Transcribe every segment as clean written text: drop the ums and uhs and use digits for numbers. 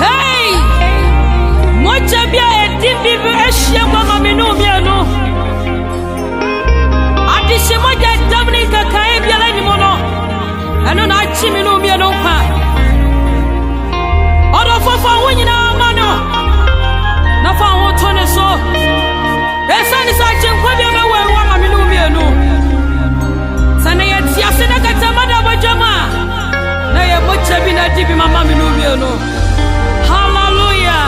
Hey, Mogya Aforebo Asia mama menu miano. Adi se Mogya Dominica kai biala ni mono. Ano na chi menu miano pa. Odo fofa wonyina mano. Na fa ho tone so. Esa ni sa chenkwa bia me wa mama menu miano. Sana ya tia se na kata mada bojama. Na ya Mogya bi na dibi mama menu miano. Hallelujah.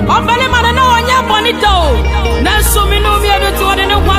Obale mana na onya bonito na so mi no mi edo to de ne kwa